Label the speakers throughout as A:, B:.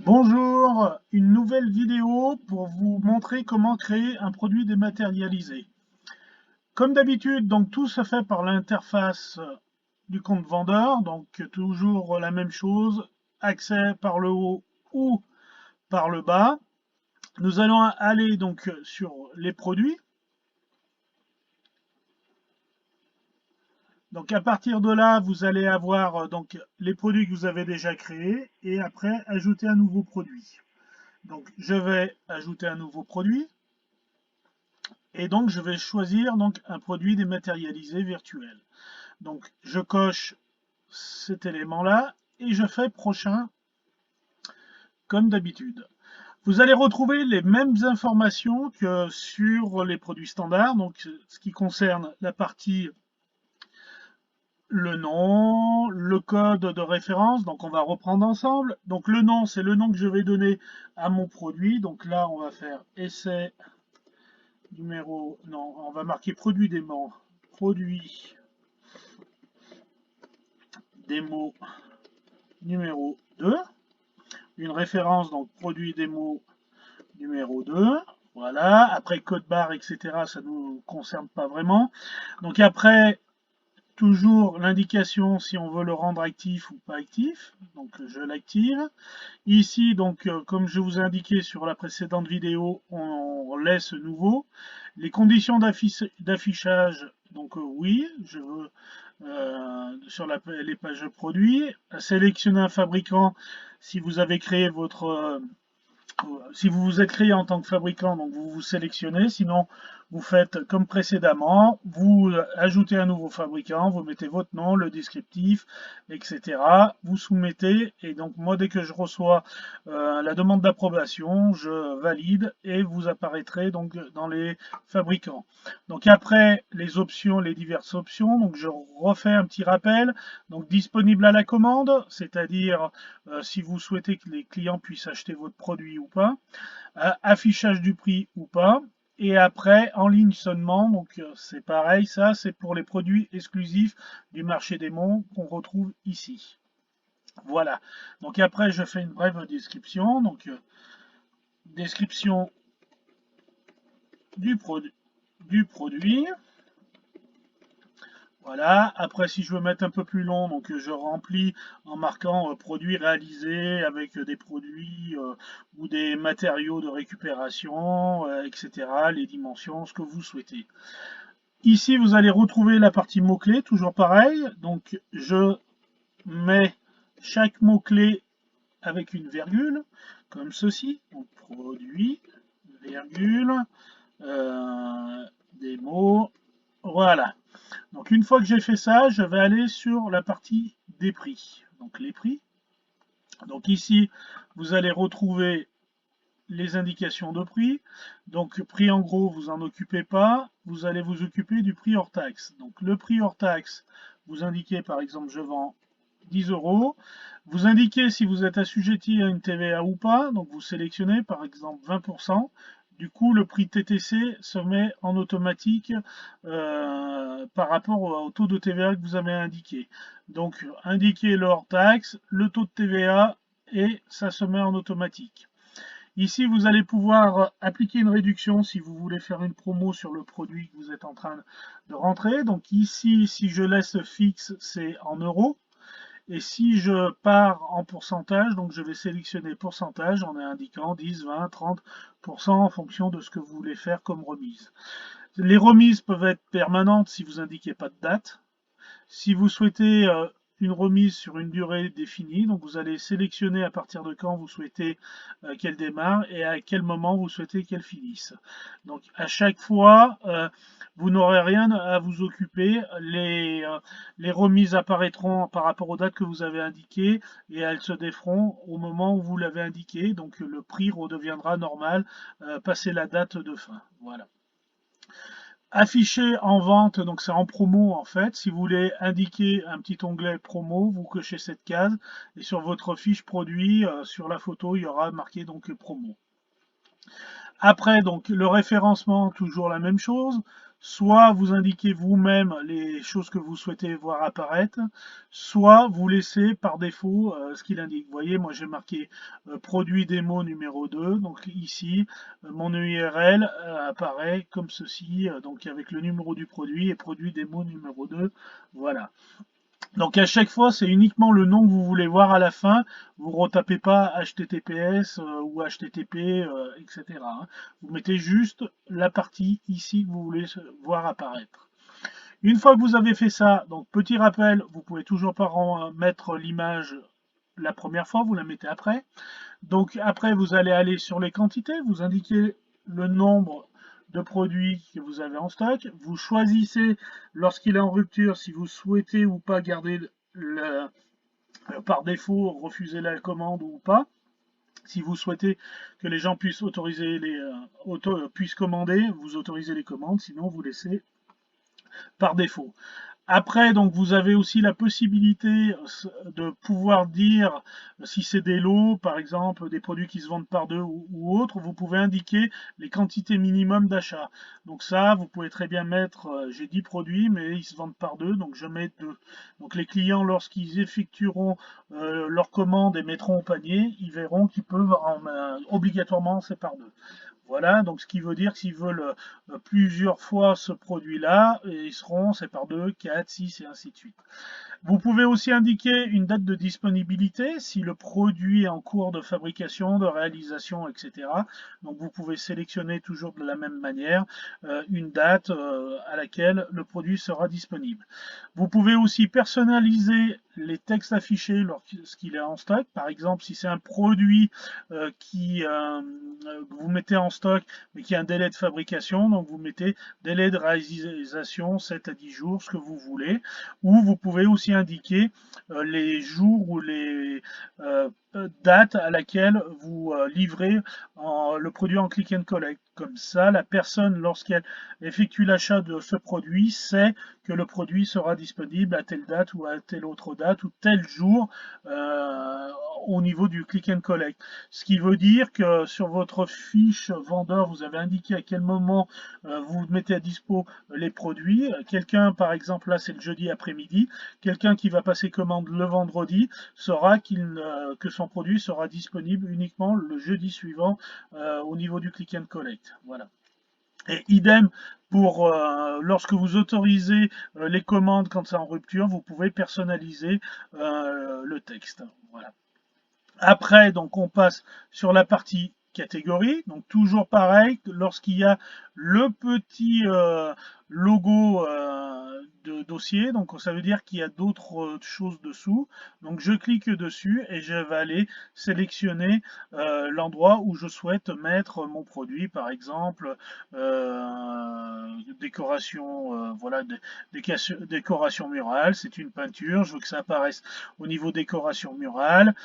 A: Bonjour, une nouvelle vidéo pour vous montrer comment créer un produit dématérialisé. Comme d'habitude, donc tout se fait par l'interface du compte vendeur, donc toujours la même chose, accès par le haut ou par le bas. Nous allons aller donc sur les produits. Donc à partir de là, vous allez avoir donc les produits que vous avez déjà créés et après ajouter un nouveau produit. Donc je vais ajouter un nouveau produit. Et donc, je vais choisir donc un produit dématérialisé virtuel. Donc, je coche cet élément-là et je fais prochain comme d'habitude. Vous allez retrouver les mêmes informations que sur les produits standards, donc ce qui concerne la partie le nom, le code de référence, donc on va reprendre ensemble. Donc le nom, c'est le nom que je vais donner à mon produit. Donc là, on va faire essai numéro, non, on va marquer produit démo, produit démo numéro 2, une référence, donc produit démo numéro 2, voilà, après code barre, etc., ça ne nous concerne pas vraiment. Donc après, toujours l'indication si on veut le rendre actif ou pas actif, donc je l'active. Ici, donc, comme je vous ai indiqué sur la précédente vidéo, on laisse nouveau. Les conditions d'affichage, donc oui, je veux sur les pages produits. Sélectionner un fabricant si vous avez créé votre si vous vous êtes créé en tant que fabricant, donc vous vous sélectionnez, sinon vous faites comme précédemment, vous ajoutez un nouveau fabricant, vous mettez votre nom, le descriptif, etc. Vous soumettez et donc moi dès que je reçois la demande d'approbation, je valide et vous apparaîtrez donc dans les fabricants. Donc après les options, les diverses options, donc je refais un petit rappel, donc disponible à la commande, c'est-à-dire si vous souhaitez que les clients puissent acheter votre produit ou pas, affichage du prix ou pas, et après en ligne seulement, donc c'est pareil, ça c'est pour les produits exclusifs du marché des monts qu'on retrouve ici. Voilà, donc après je fais une brève description, donc description du, du produit. Voilà, après si je veux mettre un peu plus long, donc je remplis en marquant produits réalisés avec des produits ou des matériaux de récupération, etc., les dimensions, ce que vous souhaitez. Ici, vous allez retrouver la partie mots-clés, toujours pareil. Donc je mets chaque mot-clé avec une virgule, comme ceci. Donc produit, virgule, des mots, voilà. Donc une fois que j'ai fait ça, je vais aller sur la partie des prix. Donc les prix. Donc ici, vous allez retrouver les indications de prix. Donc prix en gros, vous en occupez pas. Vous allez vous occuper du prix hors taxe. Donc le prix hors taxe, vous indiquez par exemple je vends 10 euros. Vous indiquez si vous êtes assujetti à une TVA ou pas. Donc vous sélectionnez par exemple 20%. Du coup, le prix TTC se met en automatique par rapport au taux de TVA que vous avez indiqué. Donc, indiquez le hors taxe, le taux de TVA et ça se met en automatique. Ici, vous allez pouvoir appliquer une réduction si vous voulez faire une promo sur le produit que vous êtes en train de rentrer. Donc ici, si je laisse fixe, c'est en euros. Et si je pars en pourcentage, donc je vais sélectionner pourcentage en indiquant 10, 20, 30% en fonction de ce que vous voulez faire comme remise. Les remises peuvent être permanentes si vous indiquez pas de date. Si vous souhaitez une remise sur une durée définie, donc vous allez sélectionner à partir de quand vous souhaitez qu'elle démarre et à quel moment vous souhaitez qu'elle finisse. Donc à chaque fois, vous n'aurez rien à vous occuper. Les remises apparaîtront par rapport aux dates que vous avez indiquées et elles se déferont au moment où vous l'avez indiqué. Donc le prix redeviendra normal passé la date de fin. Voilà. Affiché en vente, donc c'est en promo en fait. Si vous voulez indiquer un petit onglet promo, vous cochez cette case et sur votre fiche produit, sur la photo, il y aura marqué donc promo. Après, donc le référencement, toujours la même chose. soit vous indiquez vous-même les choses que vous souhaitez voir apparaître, soit vous laissez par défaut ce qu'il indique. Vous voyez, moi j'ai marqué produit démo numéro 2, donc ici mon URL apparaît comme ceci, donc avec le numéro du produit et produit démo numéro 2, voilà. Donc à chaque fois, c'est uniquement le nom que vous voulez voir à la fin. Vous ne retapez pas HTTPS ou HTTP, etc. Hein. Vous mettez juste la partie ici que vous voulez voir apparaître. Une fois que vous avez fait ça, donc petit rappel, vous pouvez toujours pas mettre l'image la première fois, vous la mettez après. Donc après, vous allez aller sur les quantités, vous indiquez le nombre de produits que vous avez en stock. Vous choisissez lorsqu'il est en rupture si vous souhaitez ou pas garder par défaut refuser la commande ou pas. Si vous souhaitez que les gens puissent puissent commander, vous autorisez les commandes, sinon vous laissez par défaut. Après, donc, vous avez aussi la possibilité de pouvoir dire si c'est des lots, par exemple, des produits qui se vendent par deux ou autres, vous pouvez indiquer les quantités minimum d'achat. Donc ça, vous pouvez très bien mettre, j'ai 10 produits, mais ils se vendent par deux, donc je mets 2. Donc les clients, lorsqu'ils effectueront leur commande et mettront au panier, ils verront qu'ils peuvent obligatoirement c'est par deux. Voilà, donc ce qui veut dire que s'ils veulent plusieurs fois ce produit-là, ils seront, c'est par 2, 4, 6 et ainsi de suite. Vous pouvez aussi indiquer une date de disponibilité si le produit est en cours de fabrication, de réalisation, etc. Donc vous pouvez sélectionner toujours de la même manière une date à laquelle le produit sera disponible. Vous pouvez aussi personnaliser les textes affichés lorsqu'il est en stock. Par exemple, si c'est un produit que vous mettez en stock mais qui a un délai de fabrication, donc vous mettez délai de réalisation 7 à 10 jours, ce que vous voulez. Ou vous pouvez aussi indiquer les jours ou les dates à laquelle vous livrez le produit en click and collect. Comme ça, la personne, lorsqu'elle effectue l'achat de ce produit, sait que le produit sera disponible à telle date ou à telle autre date ou tel jour au niveau du click and collect. Ce qui veut dire que sur votre fiche vendeur, vous avez indiqué à quel moment vous mettez à dispo les produits. Quelqu'un, par exemple, là c'est le jeudi après-midi, quelqu'un qui va passer commande le vendredi saura que son produit sera disponible uniquement le jeudi suivant au niveau du click and collect. Voilà. Et idem pour lorsque vous autorisez les commandes quand c'est en rupture, vous pouvez personnaliser le texte. Voilà. Après, donc, on passe sur la partie catégorie. Donc, toujours pareil, lorsqu'il y a le petit logo de dossier, donc ça veut dire qu'il y a d'autres choses dessous. Donc, je clique dessus et je vais aller sélectionner l'endroit où je souhaite mettre mon produit, par exemple, décoration, voilà, décoration murale, c'est une peinture, je veux que ça apparaisse au niveau décoration murale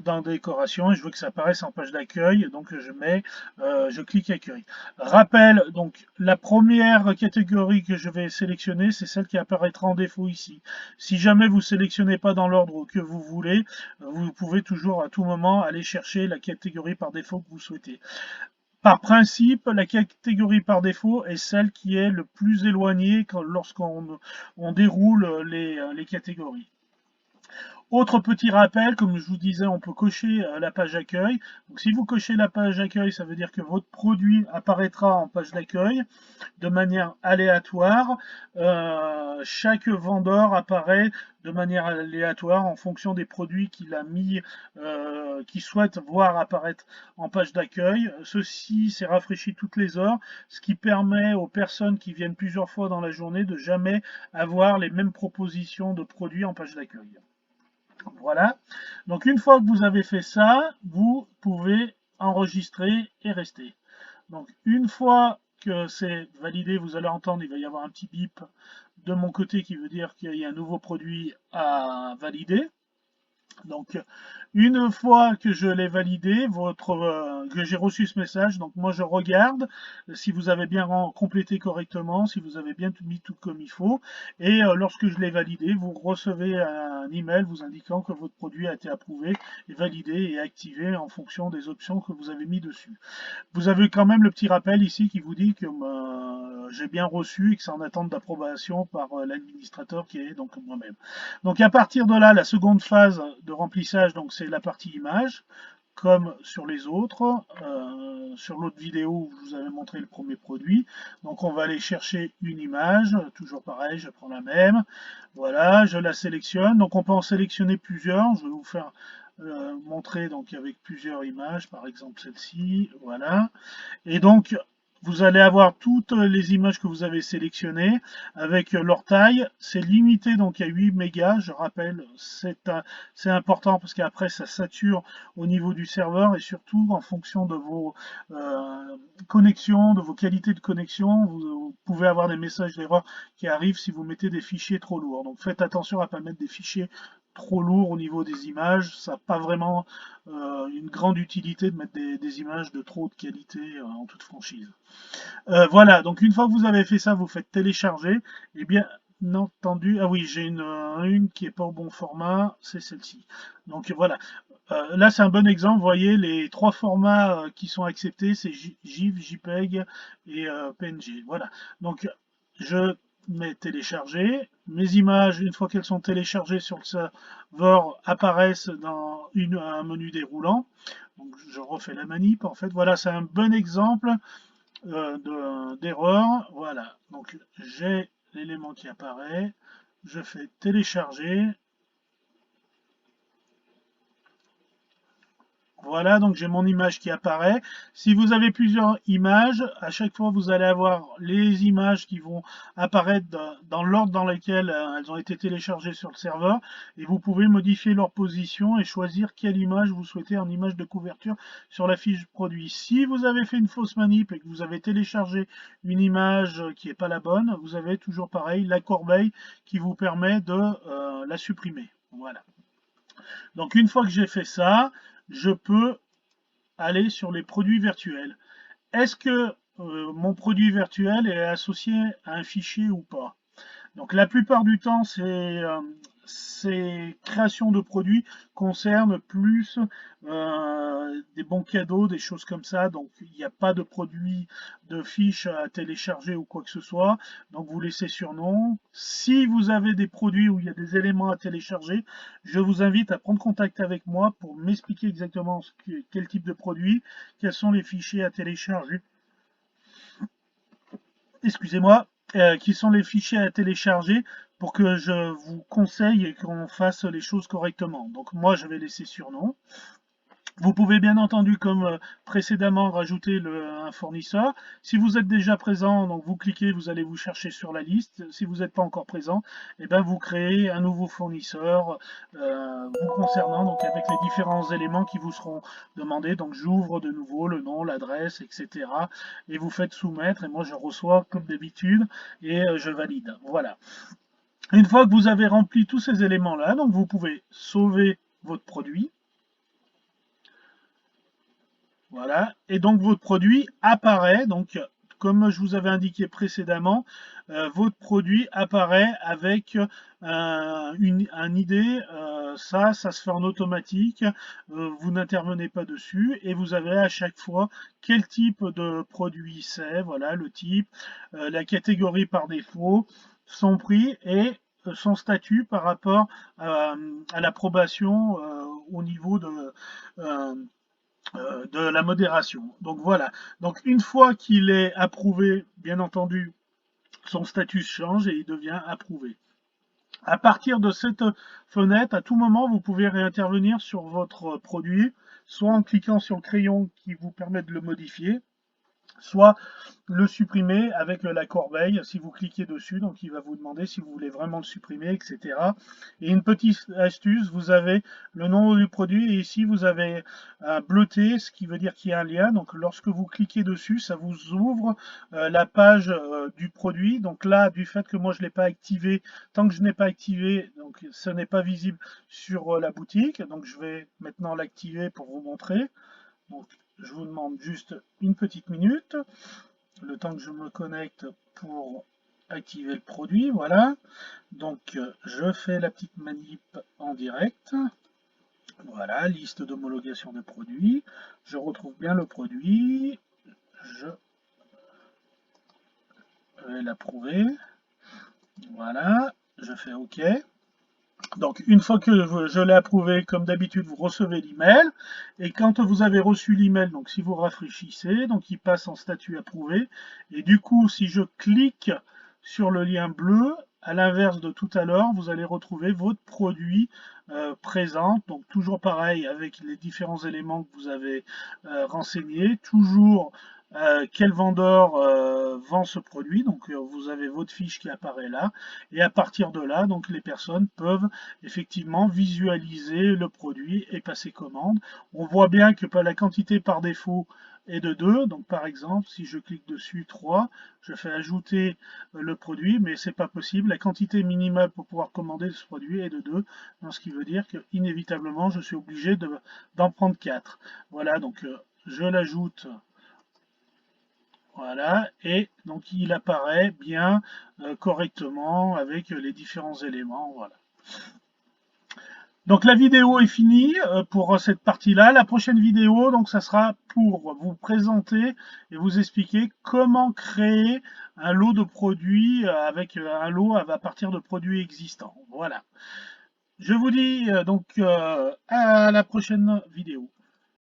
A: dans décoration et je veux que ça apparaisse en page d'accueil, donc je clique accueil. Rappel, donc la première catégorie que je vais sélectionner, c'est celle qui apparaîtra en défaut ici. Si jamais vous sélectionnez pas dans l'ordre que vous voulez, vous pouvez toujours à tout moment aller chercher la catégorie par défaut que vous souhaitez. Par principe, la catégorie par défaut est celle qui est le plus éloignée lorsqu'on déroule les catégories. Autre petit rappel, comme je vous disais, on peut cocher la page accueil. Donc, si vous cochez la page accueil, ça veut dire que votre produit apparaîtra en page d'accueil de manière aléatoire. Chaque vendeur apparaît de manière aléatoire en fonction des produits qu'il a mis, qu'il souhaite voir apparaître en page d'accueil. Ceci s'est rafraîchi toutes les heures, ce qui permet aux personnes qui viennent plusieurs fois dans la journée de jamais avoir les mêmes propositions de produits en page d'accueil. Voilà. Donc une fois que vous avez fait ça, vous pouvez enregistrer et rester. Donc une fois que c'est validé, vous allez entendre, il va y avoir un petit bip de mon côté qui veut dire qu'il y a un nouveau produit à valider. Donc, une fois que je l'ai validé, que j'ai reçu ce message, donc moi je regarde si vous avez bien complété correctement, si vous avez bien mis tout comme il faut, et lorsque je l'ai validé, vous recevez un email vous indiquant que votre produit a été approuvé et validé et activé en fonction des options que vous avez mis dessus. Vous avez quand même le petit rappel ici qui vous dit que j'ai bien reçu et que c'est en attente d'approbation par l'administrateur qui est donc moi-même. Donc à partir de là, la seconde phase de remplissage, donc c'est la partie image, comme sur les autres. Sur l'autre vidéo où je vous avais montré le premier produit. Donc on va aller chercher une image, toujours pareil, je prends la même. Voilà, je la sélectionne. Donc on peut en sélectionner plusieurs. Je vais vous faire montrer donc avec plusieurs images, par exemple celle-ci, voilà. Et donc, vous allez avoir toutes les images que vous avez sélectionnées avec leur taille. C'est limité donc à 8 mégas, je rappelle, c'est important parce qu'après ça sature au niveau du serveur et surtout en fonction de vos connexions, de vos qualités de connexion, vous pouvez avoir des messages d'erreur qui arrivent si vous mettez des fichiers trop lourds. Donc faites attention à ne pas mettre des fichiers trop lourds au niveau des images, ça n'a pas vraiment une grande utilité de mettre des images de trop de qualité en toute franchise. Voilà, donc une fois que vous avez fait ça, vous faites télécharger. Et bien entendu, ah oui, j'ai une qui est pas au bon format, c'est celle-ci. Donc voilà, là c'est un bon exemple. Vous voyez les trois formats qui sont acceptés, c'est GIF, JPEG et PNG. Voilà, donc je mets télécharger. Mes images, une fois qu'elles sont téléchargées sur le serveur, apparaissent dans un menu déroulant. Donc je refais la manip. En fait, voilà, c'est un bon exemple d'erreur. Voilà, donc j'ai l'élément qui apparaît. Je fais télécharger. Voilà, donc j'ai mon image qui apparaît. Si vous avez plusieurs images, à chaque fois vous allez avoir les images qui vont apparaître dans l'ordre dans lequel elles ont été téléchargées sur le serveur et vous pouvez modifier leur position et choisir quelle image vous souhaitez en image de couverture sur la fiche produit. Si vous avez fait une fausse manip et que vous avez téléchargé une image qui n'est pas la bonne, vous avez toujours pareil la corbeille qui vous permet de la supprimer. Voilà. Donc une fois que j'ai fait ça, je peux aller sur les produits virtuels. Est-ce que mon produit virtuel est associé à un fichier ou pas? Donc la plupart du temps, ces créations de produits concernent plus des bons cadeaux, des choses comme ça. Donc il n'y a pas de produit de fiches à télécharger ou quoi que ce soit. Donc vous laissez sur non. Si vous avez des produits où il y a des éléments à télécharger, je vous invite à prendre contact avec moi pour m'expliquer exactement quel type de produit, quels sont les fichiers à télécharger. Excusez-moi, qui sont les fichiers à télécharger pour que je vous conseille et qu'on fasse les choses correctement. Donc moi, je vais laisser sur non. Vous pouvez bien entendu, comme précédemment, rajouter un fournisseur. Si vous êtes déjà présent, donc vous cliquez, vous allez vous chercher sur la liste. Si vous n'êtes pas encore présent, eh ben vous créez un nouveau fournisseur vous concernant, donc avec les différents éléments qui vous seront demandés. Donc j'ouvre de nouveau le nom, l'adresse, etc. Et vous faites soumettre, et moi je reçois comme d'habitude, et je valide. Voilà. Une fois que vous avez rempli tous ces éléments-là, donc vous pouvez sauver votre produit. Voilà, et donc votre produit apparaît, donc comme je vous avais indiqué précédemment, votre produit apparaît avec un ID, ça se fait en automatique, vous n'intervenez pas dessus et vous avez à chaque fois quel type de produit c'est, voilà le type, la catégorie par défaut, son prix et son statut par rapport à l'approbation au niveau de la modération. Donc voilà. Donc une fois qu'il est approuvé, bien entendu, son statut change et il devient approuvé. À partir de cette fenêtre, à tout moment, vous pouvez réintervenir sur votre produit, soit en cliquant sur le crayon qui vous permet de le modifier, soit le supprimer avec la corbeille si vous cliquez dessus. Donc il va vous demander si vous voulez vraiment le supprimer, etc. Et une petite astuce, vous avez le nom du produit et ici vous avez un bleuté, ce qui veut dire qu'il y a un lien. Donc lorsque vous cliquez dessus, ça vous ouvre la page du produit. Donc là, du fait que moi je ne l'ai pas activé, tant que je n'ai pas activé, donc ce n'est pas visible sur la boutique. Donc je vais maintenant l'activer pour vous montrer. Donc je vous demande juste une petite minute, le temps que je me connecte pour activer le produit. Voilà. Donc je fais la petite manip en direct. Voilà, liste d'homologation de produits. Je retrouve bien le produit. Je vais l'approuver. Voilà, je fais OK. Donc une fois que je l'ai approuvé, comme d'habitude, vous recevez l'email. Et quand vous avez reçu l'email, donc si vous rafraîchissez, donc il passe en statut approuvé. Et du coup, si je clique sur le lien bleu, à l'inverse de tout à l'heure, vous allez retrouver votre produit présent. Donc toujours pareil avec les différents éléments que vous avez renseignés. Toujours quel vendeur vend ce produit. Donc vous avez votre fiche qui apparaît là. Et à partir de là, donc les personnes peuvent effectivement visualiser le produit et passer commande. On voit bien que la quantité par défaut est de 2. Donc par exemple, si je clique dessus 3, je fais ajouter le produit, mais c'est pas possible. La quantité minimale pour pouvoir commander ce produit est de 2, donc ce qui veut dire que inévitablement je suis obligé d'en prendre 4. Voilà, donc je l'ajoute. Voilà, et donc il apparaît bien correctement avec les différents éléments. Voilà. Donc la vidéo est finie pour cette partie-là. La prochaine vidéo, donc ça sera pour vous présenter et vous expliquer comment créer un lot de produits avec un lot à partir de produits existants. Voilà. Je vous dis donc à la prochaine vidéo.